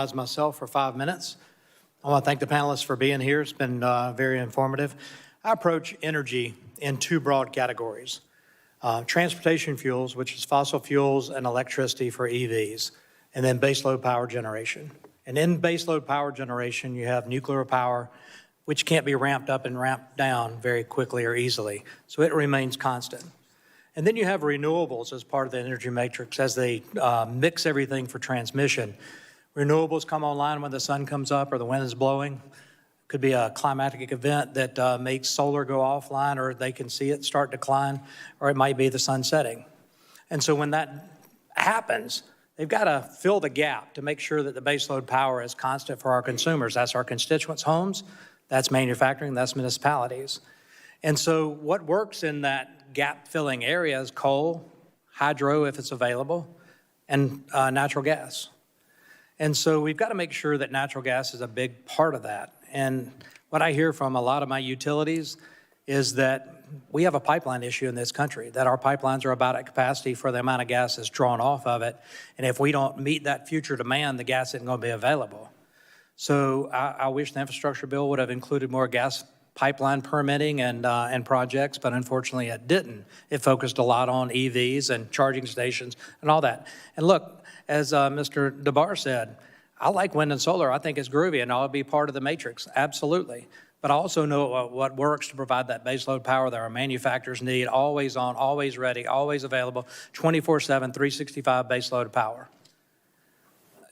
Myself for 5 minutes. I want to thank the panelists for being here. It's been very informative. I approach energy in two broad categories. Transportation fuels, which is fossil fuels and electricity for EVs, and then baseload power generation. And in baseload power generation, you have nuclear power, which can't be ramped up and ramped down very quickly or easily. So it remains constant. And then you have renewables as part of the energy matrix as they mix everything for transmission. Renewables come online when the sun comes up or the wind is blowing. Could be a climatic event that makes solar go offline, or they can see it start decline, or it might be the sun setting. And so when that happens, they've got to fill the gap to make sure that the baseload power is constant for our consumers. That's our constituents' homes, that's manufacturing, that's municipalities. And so what works in that gap-filling area is coal, hydro if it's available, and natural gas. And so we've got to make sure that natural gas is a big part of that. And what I hear from a lot of my utilities is that we have a pipeline issue in this country, that our pipelines are about at capacity for the amount of gas that's drawn off of it. And if we don't meet that future demand, the gas isn't going to be available. So I wish the infrastructure bill would have included more gas pipeline permitting and projects, but unfortunately it didn't. It focused a lot on EVs and charging stations and all that. And look, as Mr. DeBar said, I like wind and solar. I think it's groovy, and I'll be part of the matrix, absolutely. But I also know what works to provide that baseload power that our manufacturers need, always on, always ready, always available, 24/7, 365 baseload power.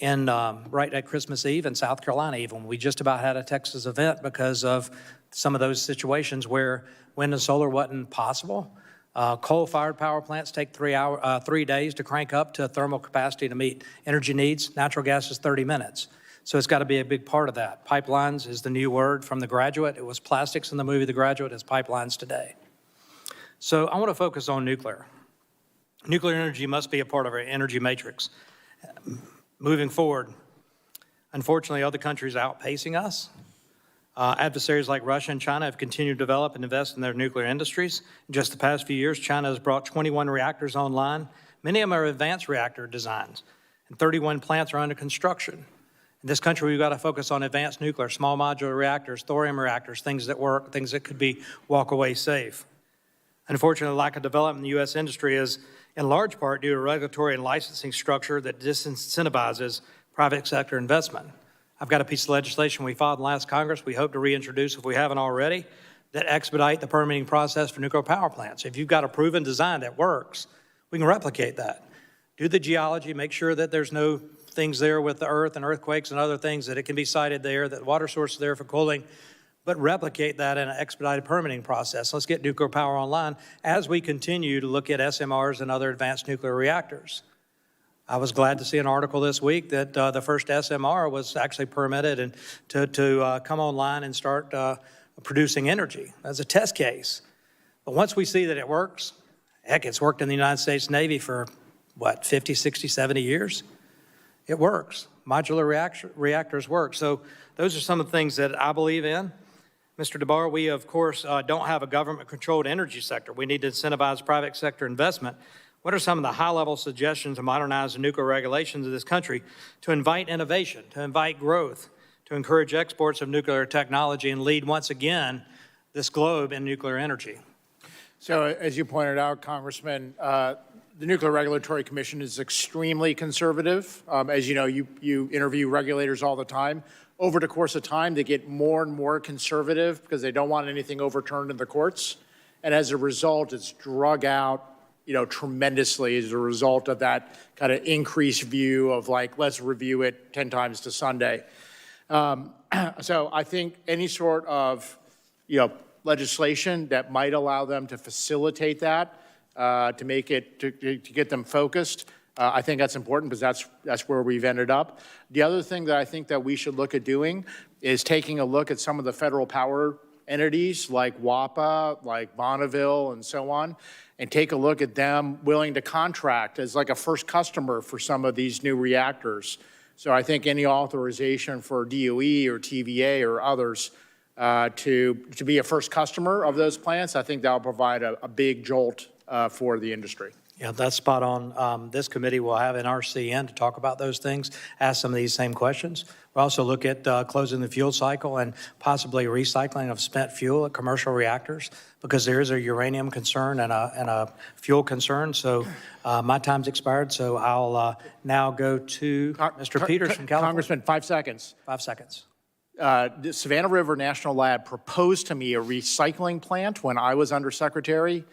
And right at Christmas Eve in South Carolina even, we just about had a Texas event because of some of those situations where wind and solar wasn't possible. Coal-fired power plants take 3 days to crank up to thermal capacity to meet energy needs. Natural gas is 30 minutes. So it's got to be a big part of that. Pipelines is the new word from The Graduate. It was plastics in the movie The Graduate. It's pipelines today. So I want to focus on nuclear. Nuclear energy must be a part of our energy matrix. Moving forward, unfortunately, other countries are outpacing us. Adversaries like Russia and China have continued to develop and invest in their nuclear industries. In just the past few years, China has brought 21 reactors online. Many of them are advanced reactor designs, and 31 plants are under construction. In this country, we've got to focus on advanced nuclear, small modular reactors, thorium reactors, things that work, things that could be walk-away safe. Unfortunately, the lack of development in the U.S. industry is in large part due to a regulatory and licensing structure that disincentivizes private sector investment. I've got a piece of legislation we filed in last Congress we hope to reintroduce if we haven't already that expedite the permitting process for nuclear power plants. If you've got a proven design that works, we can replicate that. Do the geology, make sure that there's no things there with the earth and earthquakes and other things, that it can be sited there, that water source is there for cooling, but replicate that in an expedited permitting process. Let's get nuclear power online as we continue to look at SMRs and other advanced nuclear reactors. I was glad to see an article this week that the first SMR was actually permitted and to come online and start producing energy as a test case. But once we see that it works, heck, it's worked in the United States Navy for, what, 50, 60, 70 years? It works. Modular reactors work. So those are some of the things that I believe in. Mr. DeBar, we, of course, don't have a government-controlled energy sector. We need to incentivize private sector investment. What are some of the high-level suggestions to modernize the nuclear regulations of this country to invite innovation, to invite growth, to encourage exports of nuclear technology and lead once again this globe in nuclear energy? So as you pointed out, Congressman, the Nuclear Regulatory Commission is extremely conservative. As you know, you interview regulators all the time. Over the course of time, they get more and more conservative because they don't want anything overturned in the courts. And as a result, it's drug out tremendously as a result of that kind of increased view of like, let's review it 10 times to Sunday. So I think any sort of, legislation that might allow them to facilitate that, to make it, to get them focused, I think that's important because that's where we've ended up. The other thing that I think that we should look at doing is taking a look at some of the federal power entities like WAPA, like Bonneville, and so on, and take a look at them willing to contract as like a first customer for some of these new reactors. So I think any authorization for DOE or TVA or others to be a first customer of those plants, I think that'll provide a big jolt for the industry. Yeah, that's spot on. This committee will have NRC in to talk about those things, ask some of these same questions. We'll also look at closing the fuel cycle and possibly recycling of spent fuel at commercial reactors, because there is a uranium concern and a fuel concern. So my time's expired, so I'll now go to Mr. Peters from California. Congressman, 5 seconds. 5 seconds. The Savannah River National Lab proposed to me a recycling plant when I was undersecretary,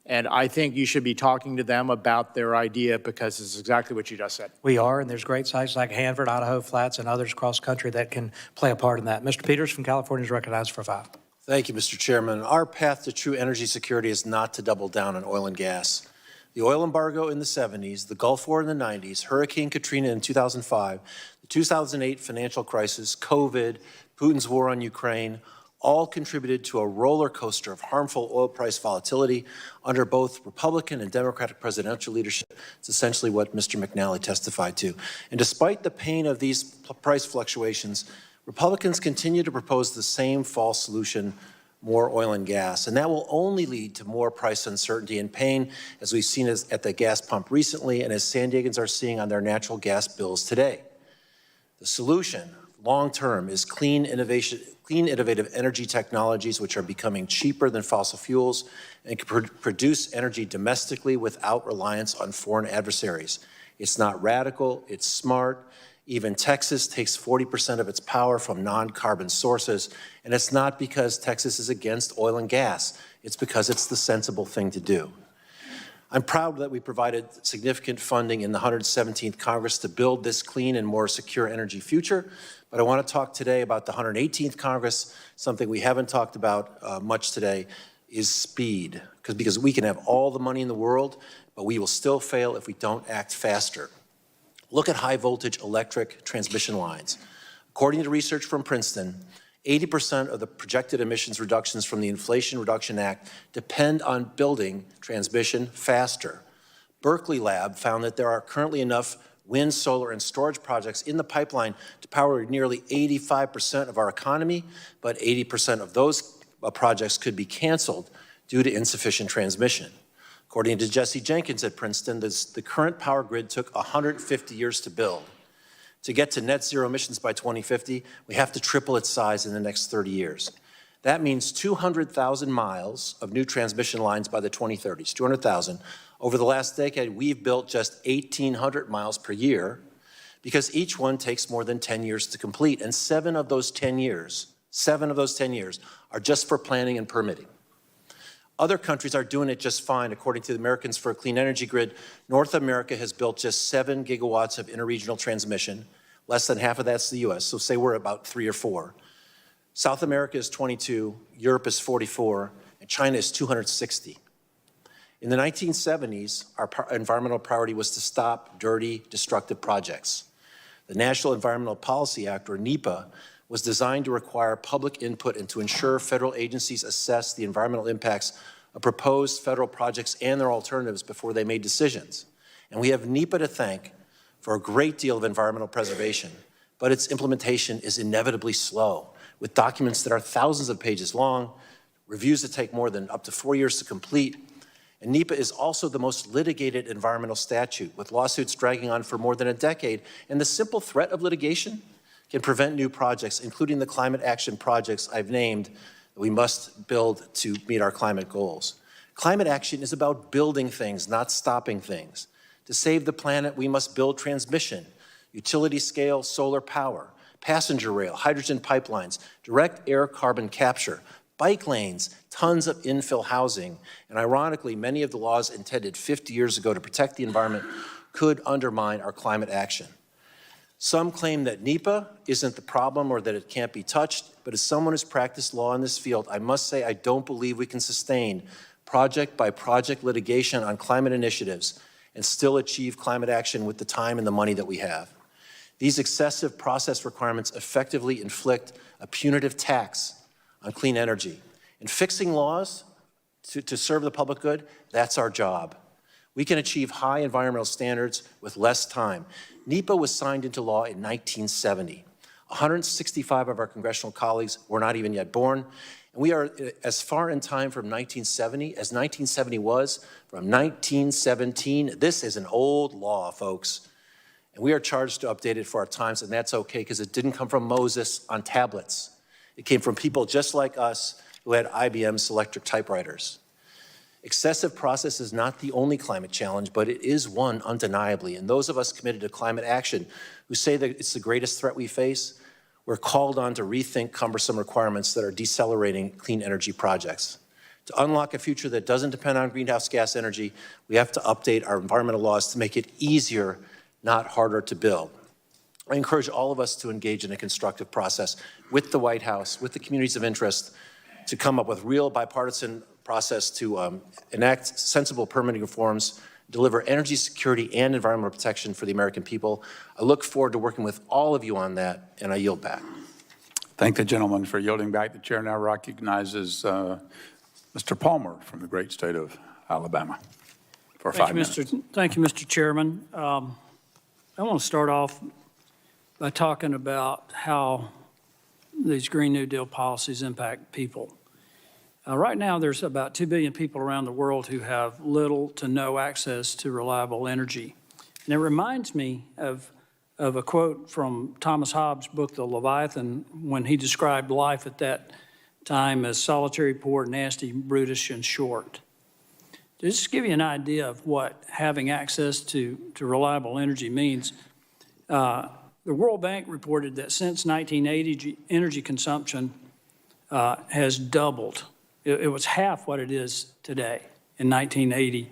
and I think you should be talking to them about their idea, because it's exactly what you just said. We are, and there's great sites like Hanford, Idaho Flats, and others across the country that can play a part in that. Mr. Peters from California is recognized for 5. Thank you, Mr. Chairman. Our path to true energy security is not to double down on oil and gas. The oil embargo in the 70s, the Gulf War in the 90s, Hurricane Katrina in 2005, the 2008 financial crisis, COVID, Putin's war on Ukraine, all contributed to a roller coaster of harmful oil price volatility under both Republican and Democratic presidential leadership. It's essentially what Mr. McNally testified to. And despite the pain of these price fluctuations, Republicans continue to propose the same false solution, more oil and gas. And that will only lead to more price uncertainty and pain, as we've seen at the gas pump recently and as San Diegans are seeing on their natural gas bills today. The solution, long-term, is clean, innovative energy technologies which are becoming cheaper than fossil fuels and can produce energy domestically without reliance on foreign adversaries. It's not radical, it's smart. Even Texas takes 40% of its power from non-carbon sources, and it's not because Texas is against oil and gas. It's because it's the sensible thing to do. I'm proud that we provided significant funding in the 117th Congress to build this clean and more secure energy future, but I want to talk today about the 118th Congress. Something we haven't talked about much today is speed, because we can have all the money in the world, but we will still fail if we don't act faster. Look at high voltage electric transmission lines. According to research from Princeton, 80% of the projected emissions reductions from the Inflation Reduction Act depend on building transmission faster. Berkeley Lab found that there are currently enough wind, solar, and storage projects in the pipeline to power nearly 85% of our economy, but 80% of those projects could be canceled due to insufficient transmission. According to Jesse Jenkins at Princeton, the current power grid took 150 years to build. To get to net zero emissions by 2050, we have to triple its size in the next 30 years. That means 200,000 miles of new transmission lines by the 2030s, 200,000. Over the last decade, we've built just 1,800 miles per year because each one takes more than 10 years to complete. And 7 of those 10 years are just for planning and permitting. Other countries are doing it just fine. According to the Americans for a Clean Energy Grid, North America has built just 7 gigawatts of interregional transmission. Less than half of that's the US, so say we're about 3 or 4. South America is 22, Europe is 44, and China is 260. In the 1970s, our environmental priority was to stop dirty, destructive projects. The National Environmental Policy Act, or NEPA, was designed to require public input and to ensure federal agencies assess the environmental impacts of proposed federal projects and their alternatives before they made decisions. And we have NEPA to thank for a great deal of environmental preservation, but its implementation is inevitably slow, with documents that are thousands of pages long, reviews that take more than up to 4 years to complete. And NEPA is also the most litigated environmental statute, with lawsuits dragging on for more than a decade. And the simple threat of litigation can prevent new projects, including the climate action projects I've named that we must build to meet our climate goals. Climate action is about building things, not stopping things. To save the planet, we must build transmission, utility-scale solar power, passenger rail, hydrogen pipelines, direct air carbon capture, bike lanes, tons of infill housing. And ironically, many of the laws intended 50 years ago to protect the environment could undermine our climate action. Some claim that NEPA isn't the problem or that it can't be touched, but as someone who's practiced law in this field, I must say I don't believe we can sustain project-by-project litigation on climate initiatives and still achieve climate action with the time and the money that we have. These excessive process requirements effectively inflict a punitive tax on clean energy. And fixing laws to serve the public good, that's our job. We can achieve high environmental standards with less time. NEPA was signed into law in 1970. 165 of our congressional colleagues were not even yet born, And we are as far in time from 1970 as 1970 was from 1917. This is an old law, folks. And we are charged to update it for our times, and that's okay because it didn't come from Moses on tablets. It came from people just like us who had IBM Selectric typewriters. Excessive process is not the only climate challenge, but it is one undeniably. And those of us committed to climate action who say that it's the greatest threat we face, we're called on to rethink cumbersome requirements that are decelerating clean energy projects. To unlock a future that doesn't depend on greenhouse gas energy, we have to update our environmental laws to make it easier, not harder to build. I encourage all of us to engage in a constructive process with the White House, with the communities of interest, to come up with real bipartisan process to enact sensible permitting reforms, deliver energy security and environmental protection for the American people. I look forward to working with all of you on that, and I yield back. Thank the gentleman for yielding back. The chair now recognizes Mr. Palmer from the great state of Alabama for 5 minutes. Thank you, Mr. Chairman. I want to start off by talking about how these Green New Deal policies impact people. Right now, there's about 2 billion people around the world who have little to no access to reliable energy. And it reminds me of a quote from Thomas Hobbes' book, The Leviathan, when he described life at that time as solitary, poor, nasty, brutish, and short. To just give you an idea of what having access to reliable energy means, the World Bank reported that since 1980, energy consumption has doubled. It was half what it is today in 1980.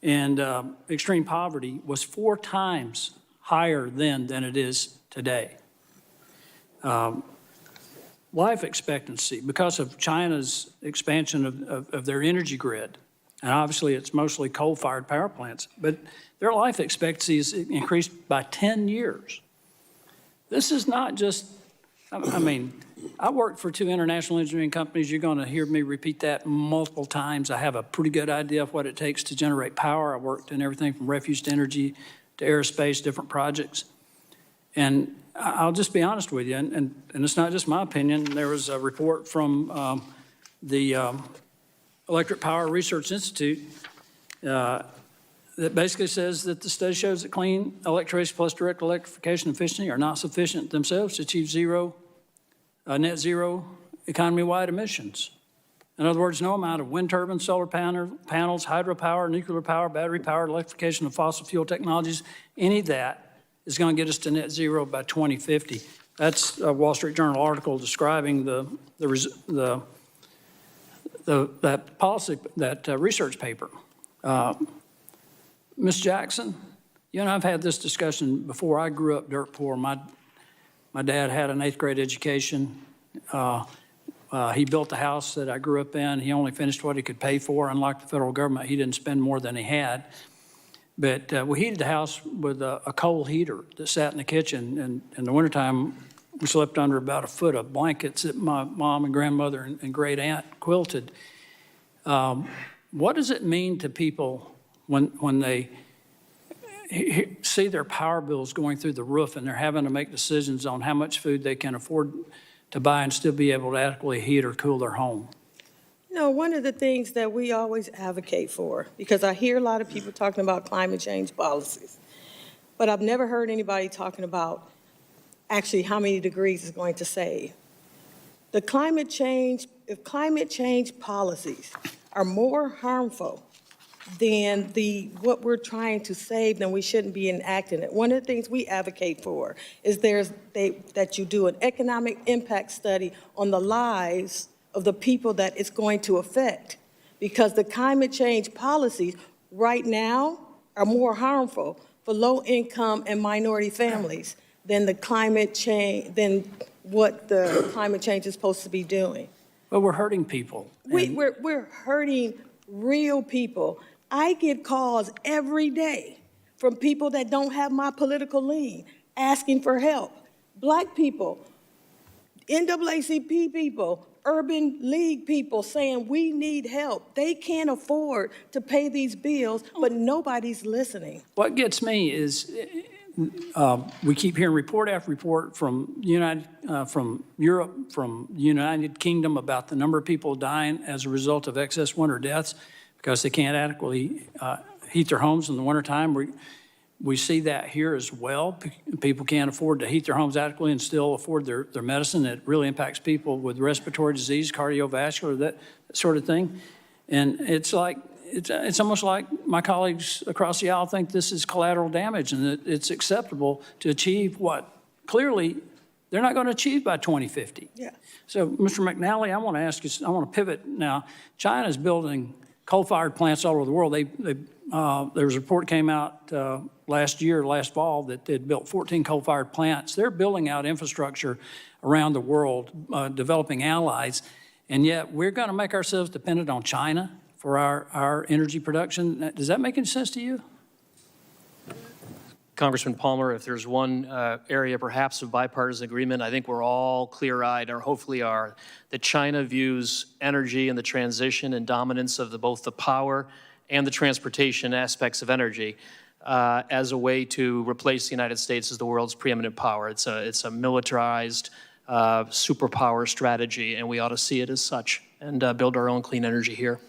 And extreme poverty was 4 times higher then than it is today. Life expectancy, because of China's expansion of their energy grid, and obviously it's mostly coal-fired power plants, but their life expectancy is increased by 10 years. This is not just, I mean, I worked for 2 international engineering companies. You're going to hear me repeat that multiple times. I have a pretty good idea of what it takes to generate power. I worked in everything from refuse to energy to aerospace, different projects. And I'll just be honest with you, and it's not just my opinion. There was a report from the Electric Power Research Institute that basically says that the study shows that clean electricity plus direct electrification efficiency are not sufficient themselves to achieve net zero economy-wide emissions. In other words, no amount of wind turbines, solar panels, hydropower, nuclear power, battery power, electrification of fossil fuel technologies, any of that is going to get us to net zero by 2050. That's a Wall Street Journal article describing that policy, that research paper. Ms. Jackson, you and I have had this discussion before. I grew up dirt poor. My dad had an 8th grade education. He built the house that I grew up in. He only finished what he could pay for. Unlike the federal government, he didn't spend more than he had. But we heated the house with a coal heater that sat in the kitchen. And in the wintertime, we slept under about a foot of blankets that my mom and grandmother and great aunt quilted. What does it mean to people when they see their power bills going through the roof and they're having to make decisions on how much food they can afford to buy and still be able to adequately heat or cool their home? You know, one of the things that we always advocate for, because I hear a lot of people talking about climate change policies, but I've never heard anybody talking about actually how many degrees is going to save. If climate change policies are more harmful than what we're trying to save, then we shouldn't be enacting it. One of the things we advocate for is that you do an economic impact study on the lives of the people that it's going to affect, because the climate change policies right now are more harmful for low-income and minority families than what the climate change is supposed to be doing. But we're hurting people. We're hurting real people. I get calls every day from people that don't have my political lean, asking for help. Black people, NAACP people, Urban League people saying we need help. They can't afford to pay these bills, but nobody's listening. What gets me is we keep hearing report after report from from Europe, from the United Kingdom about the number of people dying as a result of excess winter deaths because they can't adequately heat their homes in the wintertime. We see that here as well. People can't afford to heat their homes adequately and still afford their medicine. It really impacts people with respiratory disease, cardiovascular, that sort of thing. And it's like, it's almost like my colleagues across the aisle think this is collateral damage and that it's acceptable to achieve what clearly they're not going to achieve by 2050. Yeah. So, Mr. McNally, I want to ask you, I want to pivot now. China's building coal-fired plants all over the world. There was a report came out last fall, that they'd built 14 coal-fired plants. They're building out infrastructure around the world, developing allies, and yet we're going to make ourselves dependent on China for our energy production. Does that make any sense to you? Congressman Palmer, if there's one area perhaps of bipartisan agreement, I think we're all clear-eyed, or hopefully are, that China views energy and the transition and dominance of both the power and the transportation aspects of energy as a way to replace the United States as the world's preeminent power. It's a militarized superpower strategy, and we ought to see it as such and build our own clean energy here.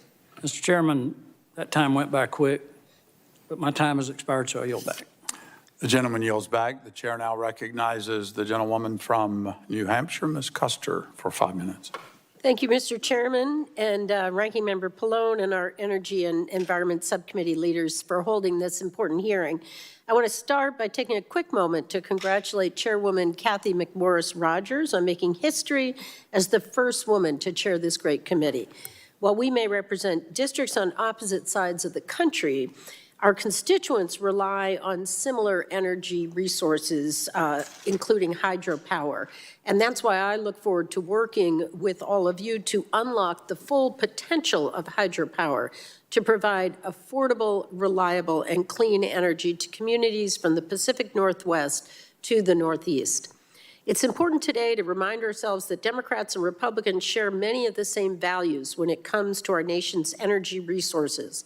Mr. Chairman, that time went by quick, but my time has expired, so I yield back. The gentleman yields back. The chair now recognizes the gentlewoman from New Hampshire, Ms. Custer, for 5 minutes. Thank you, Mr. Chairman, and Ranking Member Pallone and our Energy and Environment Subcommittee leaders for holding this important hearing. I want to start by taking a quick moment to congratulate Chairwoman Kathy McMorris Rogers on making history as the first woman to chair this great committee. While we may represent districts on opposite sides of the country, our constituents rely on similar energy resources, including hydropower. And that's why I look forward to working with all of you to unlock the full potential of hydropower to provide affordable, reliable, and clean energy to communities from the Pacific Northwest to the Northeast. It's important today to remind ourselves that Democrats and Republicans share many of the same values when it comes to our nation's energy resources.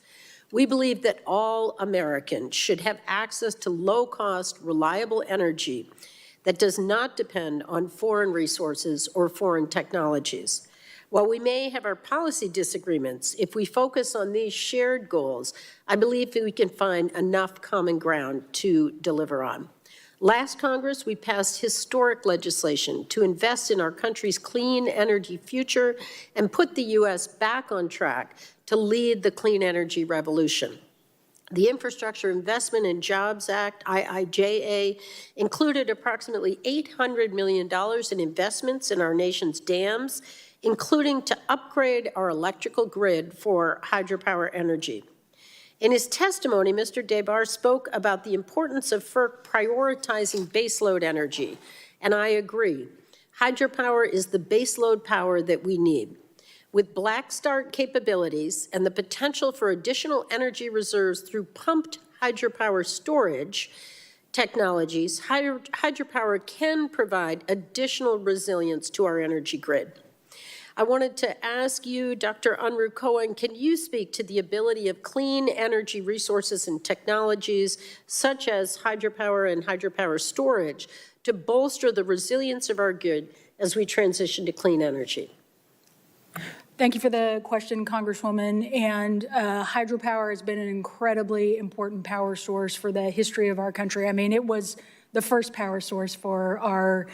We believe that all Americans should have access to low-cost, reliable energy that does not depend on foreign resources or foreign technologies. While we may have our policy disagreements, if we focus on these shared goals, I believe that we can find enough common ground to deliver on. Last Congress, we passed historic legislation to invest in our country's clean energy future and put the U.S. back on track to lead the clean energy revolution. The Infrastructure Investment and Jobs Act, IIJA, included approximately $800 million in investments in our nation's dams, including to upgrade our electrical grid for hydropower energy. In his testimony, Mr. Debar spoke about the importance of FERC prioritizing baseload energy, and I agree. Hydropower is the baseload power that we need. With black start capabilities and the potential for additional energy reserves through pumped hydropower storage technologies, hydropower can provide additional resilience to our energy grid. I wanted to ask you, Dr. Unruh Cohen, can you speak to the ability of clean energy resources and technologies, such as hydropower and hydropower storage, to bolster the resilience of our grid as we transition to clean energy? Thank you for the question, Congresswoman. And hydropower has been an incredibly important power source for the history of our country. I mean, it was the first power source for our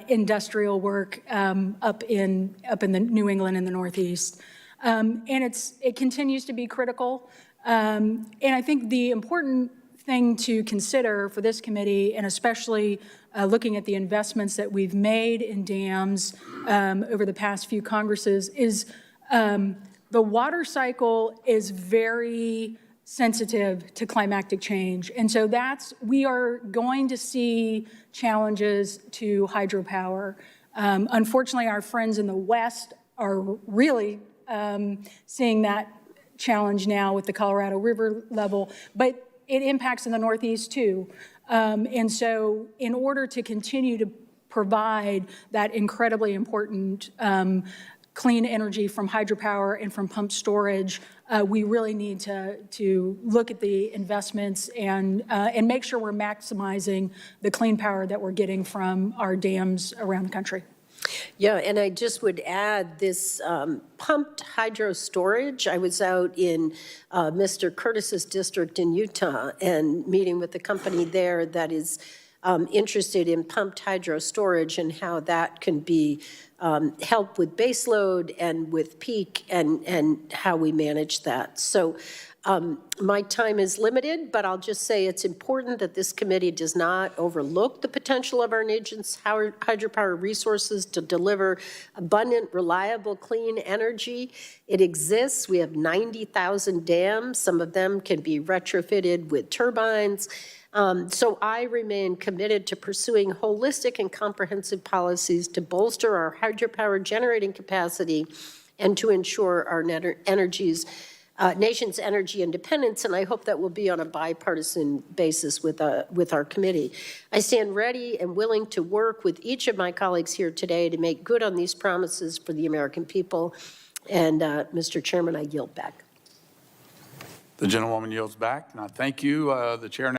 industrial work up in the New England and the Northeast. And it continues to be critical. And I think the important thing to consider for this committee, and especially looking at the investments that we've made in dams over the past few Congresses, is the water cycle is very sensitive to climatic change. And so we are going to see challenges to hydropower. Unfortunately, our friends in the West are really seeing that challenge now with the Colorado River level, but it impacts in the Northeast too. And so in order to continue to provide that incredibly important clean energy from hydropower and from pump storage, we really need to look at the investments and make sure we're maximizing the clean power that we're getting from our dams around the country. Yeah, and I just would add this pumped hydro storage. I was out in Mr. Curtis's district in Utah and meeting with the company there that is interested in pumped hydro storage and how that can be help with baseload and with peak and how we manage that. So my time is limited, but I'll just say it's important that this committee does not overlook the potential of our nation's hydropower resources to deliver abundant, reliable, clean energy. It exists. We have 90,000 dams. Some of them can be retrofitted with turbines. So I remain committed to pursuing holistic and comprehensive policies to bolster our hydropower generating capacity and to ensure our nation's energy independence, and I hope that will be on a bipartisan basis with our committee. I stand ready and willing to work with each of my colleagues here today to make good on these promises for the American people. And Mr. Chairman, I yield back. The gentlewoman yields back, and I thank you. The chair now